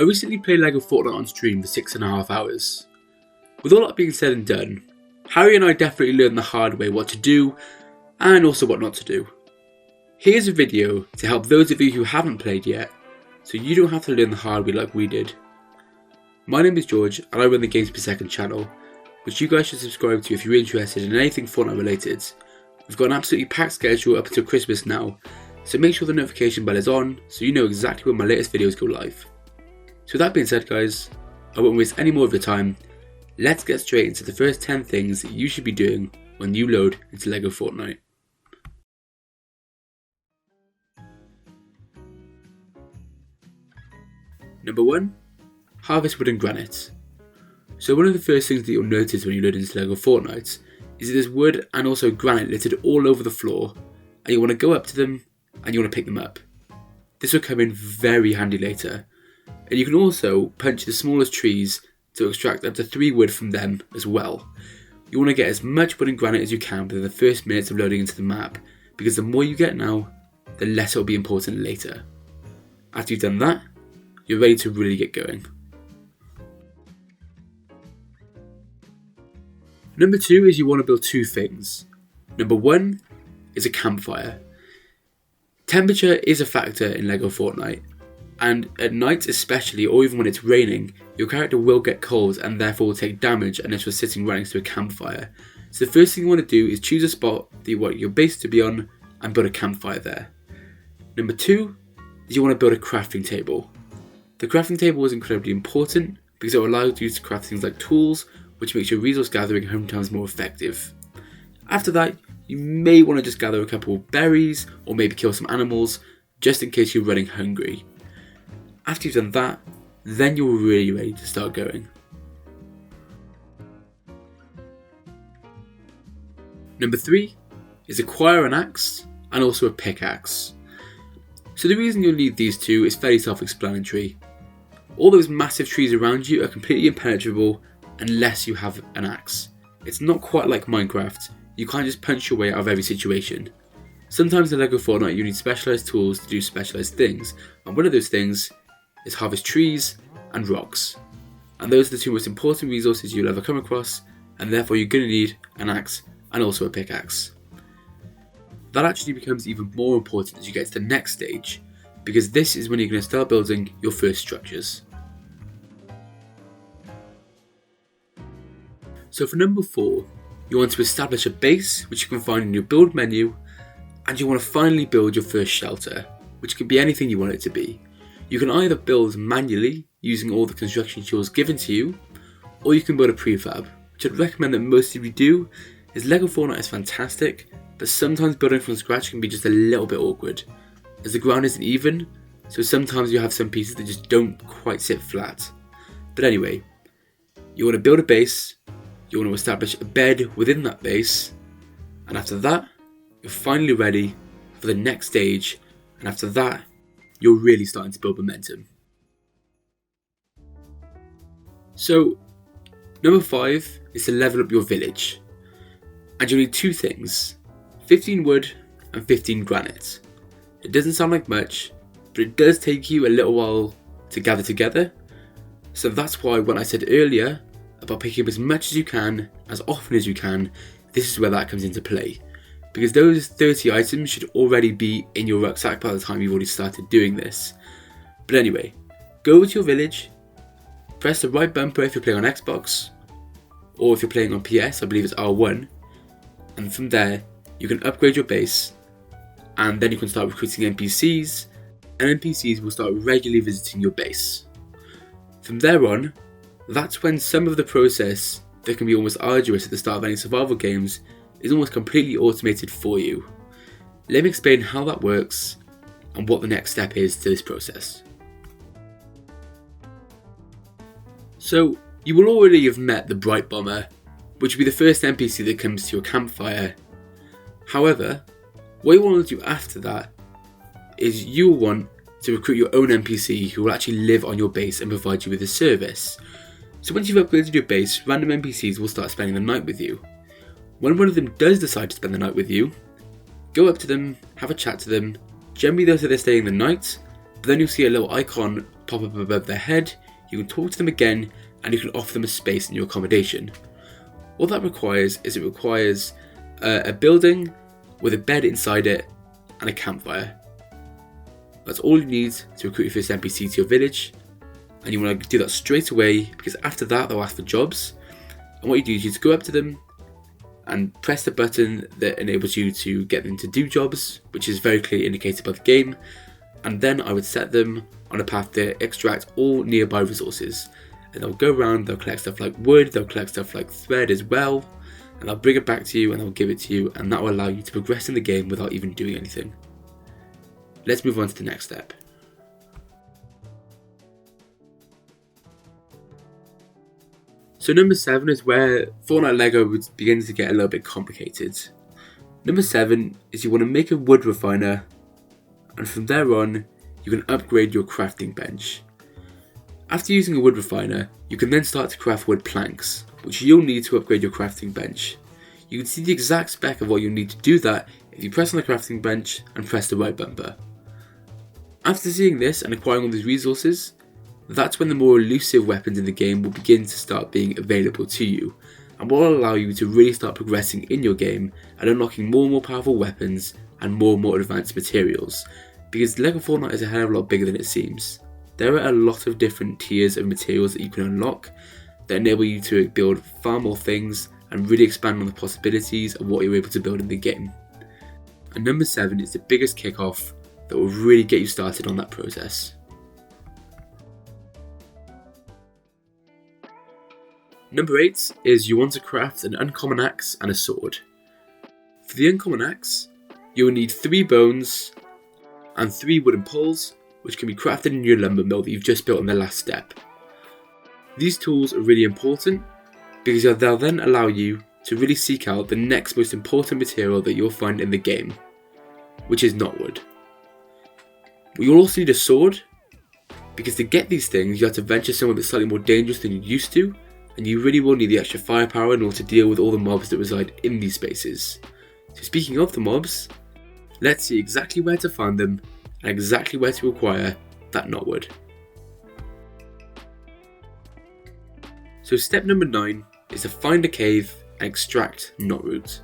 I recently played LEGO Fortnite on stream for 6.5 hours. With all that being said and done, Harry and I definitely learned the hard way what to do and also what not to do. Here's a video to help those of you who haven't played yet, so you don't have to learn the hard way like we did. My name is George and I run the Games Per Second channel, which you guys should subscribe to if you're interested in anything Fortnite related. We've got an absolutely packed schedule up until Christmas now, so make sure the notification bell is on so you know exactly when my latest videos go live. So with that being said guys, I won't waste any more of your time. Let's get straight into the first 10 things that you should be doing when you load into LEGO Fortnite. Number 1. Harvest wood and granite. So one of the first things that you'll notice when you load into LEGO Fortnite is that there's wood and also granite littered all over the floor, and you want to go up to them and you want to pick them up. This will come in very handy later. And you can also punch the smallest trees to extract up to 3 wood from them as well. You want to get as much wood and granite as you can within the first minutes of loading into the map, because the more you get now, the less it will be important later. After you've done that, you're ready to really get going. Number 2 is you want to build 2 things. Number 1 is a campfire. Temperature is a factor in LEGO Fortnite, and at night especially, or even when it's raining, your character will get cold and therefore will take damage unless you're sitting right next to a campfire. So the first thing you want to do is choose a spot that you want your base to be on and build a campfire there. Number 2 is you want to build a crafting table. The crafting table is incredibly important because it will allow you to craft things like tools, which makes your resource gathering home times more effective. After that, you may want to just gather a couple of berries or maybe kill some animals just in case you're running hungry. After you've done that, then you're really ready to start going. Number 3 is acquire an axe and also a pickaxe. So the reason you'll need these two is fairly self-explanatory. All those massive trees around you are completely impenetrable unless you have an axe. It's not quite like Minecraft. You can't just punch your way out of every situation. Sometimes in LEGO Fortnite you need specialised tools to do specialised things, and one of those things is harvest trees and rocks. And those are the 2 most important resources you'll ever come across, and therefore you're going to need an axe and also a pickaxe. That actually becomes even more important as you get to the next stage, because this is when you're going to start building your first structures. So for number 4, you want to establish a base which you can find in your build menu, and you want to finally build your first shelter, which can be anything you want it to be. You can either build manually using all the construction tools given to you, or you can build a prefab, which I'd recommend that most of you do, as LEGO Fortnite is fantastic, but sometimes building from scratch can be just a little bit awkward, as the ground isn't even, so sometimes you have some pieces that just don't quite sit flat. But anyway, you want to build a base, you want to establish a bed within that base, and after that, you're finally ready for the next stage, and after that, you're really starting to build momentum. So, number 5 is to level up your village. And you'll need 2 things, 15 wood and 15 granite. It doesn't sound like much, but it does take you a little while to gather together. So that's why when I said earlier about picking up as much as you can, as often as you can, this is where that comes into play. Because those 30 items should already be in your rucksack by the time you've already started doing this. But anyway, go over to your village, press the right bumper if you're playing on Xbox, or if you're playing on PS, I believe it's R1, and from there you can upgrade your base, and then you can start recruiting NPCs, and NPCs will start regularly visiting your base. From there on, that's when some of the process that can be almost arduous at the start of any survival games is almost completely automated for you. Let me explain how that works and what the next step is to this process. So, you will already have met the Bright Bomber, which will be the first NPC that comes to your campfire. However, what you want to do after that is you will want to recruit your own NPC who will actually live on your base and provide you with a service. So once you've upgraded your base, random NPCs will start spending the night with you. When one of them does decide to spend the night with you, go up to them, have a chat to them. Generally they'll say they're staying the night, but then you'll see a little icon pop up above their head, you can talk to them again, and you can offer them a space in your accommodation. All that requires is a building with a bed inside it and a campfire. That's all you need to recruit your first NPC to your village, and you want to do that straight away because after that they'll ask for jobs, and what you do is you just go up to them and press the button that enables you to get them to do jobs, which is very clearly indicated by the game, and then I would set them on a path to extract all nearby resources, and they'll go around, they'll collect stuff like wood, they'll collect stuff like thread as well, and they'll bring it back to you and they'll give it to you, and that will allow you to progress in the game without even doing anything. Let's move on to the next step. So number 7 is where Fortnite LEGO would begin to get a little bit complicated. Number 7 is you want to make a wood refiner, and from there on you can upgrade your crafting bench. After using a wood refiner, you can then start to craft wood planks, which you'll need to upgrade your crafting bench. You can see the exact spec of what you'll need to do that if you press on the crafting bench and press the right bumper. After seeing this and acquiring all these resources, that's when the more elusive weapons in the game will begin to start being available to you, and will allow you to really start progressing in your game and unlocking more and more powerful weapons and more advanced materials, because LEGO Fortnite is a hell of a lot bigger than it seems. There are a lot of different tiers of materials that you can unlock that enable you to build far more things and really expand on the possibilities of what you're able to build in the game. And number 7 is the biggest kickoff that will really get you started on that process. Number 8 is you want to craft an uncommon axe and a sword. For the uncommon axe, you will need 3 bones and 3 wooden poles, which can be crafted in your lumber mill that you've just built in the last step. These tools are really important because they'll then allow you to really seek out the next most important material that you'll find in the game, which is knotwood. You'll also need a sword, because to get these things you have to venture somewhere that's slightly more dangerous than you used to, and you really will need the extra firepower in order to deal with all the mobs that reside in these spaces. So speaking of the mobs, let's see exactly where to find them and exactly where to acquire that knotwood. So step number 9 is to find a cave and extract knotroot.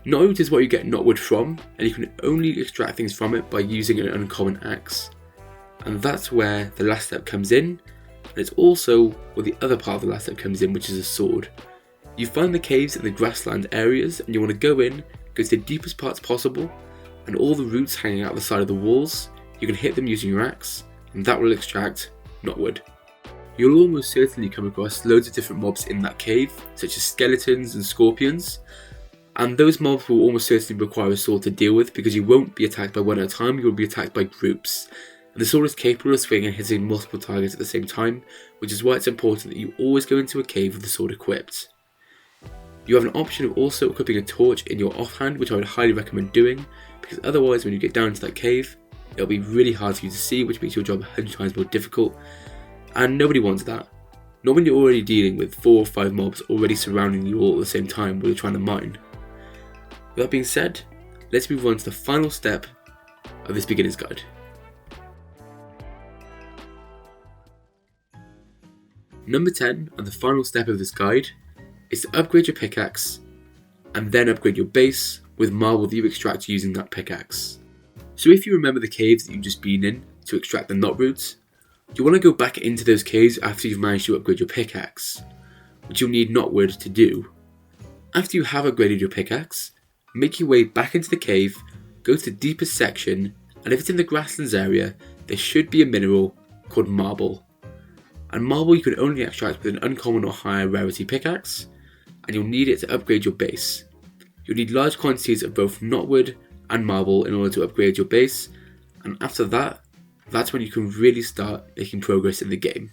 Knotroot is what you get knotwood from, and you can only extract things from it by using an uncommon axe. And that's where the last step comes in, and it's also where the other part of the last step comes in, which is a sword. You find the caves in the grassland areas, and you want to go to the deepest parts possible, and all the roots hanging out the side of the walls, you can hit them using your axe, and that will extract knotwood. You'll almost certainly come across loads of different mobs in that cave, such as skeletons and scorpions, and those mobs will almost certainly require a sword to deal with because you won't be attacked by one at a time, you'll be attacked by groups. And the sword is capable of swinging and hitting multiple targets at the same time, which is why it's important that you always go into a cave with the sword equipped. You have an option of also equipping a torch in your offhand, which I would highly recommend doing, because otherwise when you get down into that cave, it'll be really hard for you to see, which makes your job 100 times more difficult, and nobody wants that. Not when you're already dealing with 4 or 5 mobs already surrounding you all at the same time while you're trying to mine. With that being said, let's move on to the final step of this beginner's guide. Number 10, and the final step of this guide, is to upgrade your pickaxe and then upgrade your base with marble that you extract using that pickaxe. So if you remember the caves that you've just been in to extract the knotroots, you want to go back into those caves after you've managed to upgrade your pickaxe, which you'll need knotwood to do. After you have upgraded your pickaxe, make your way back into the cave, go to the deepest section, and if it's in the grasslands area, there should be a mineral called marble. And marble you can only extract with an uncommon or higher rarity pickaxe, and you'll need it to upgrade your base. You'll need large quantities of both knotwood and marble in order to upgrade your base, and after that, that's when you can really start making progress in the game.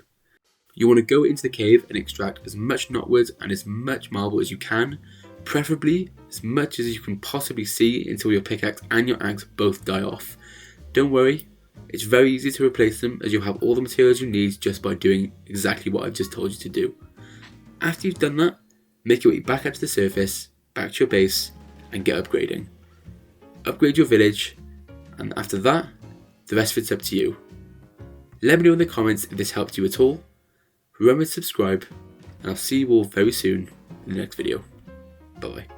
You want to go into the cave and extract as much knotwood and as much marble as you can, preferably as much as you can possibly see until your pickaxe and your axe both die off. Don't worry, it's very easy to replace them as you'll have all the materials you need just by doing exactly what I've just told you to do. After you've done that, make your way back up to the surface, back to your base, and get upgrading. Upgrade your village, and after that, the rest of it's up to you. Let me know in the comments if this helped you at all. Remember to subscribe, and I'll see you all very soon in the next video. Bye bye.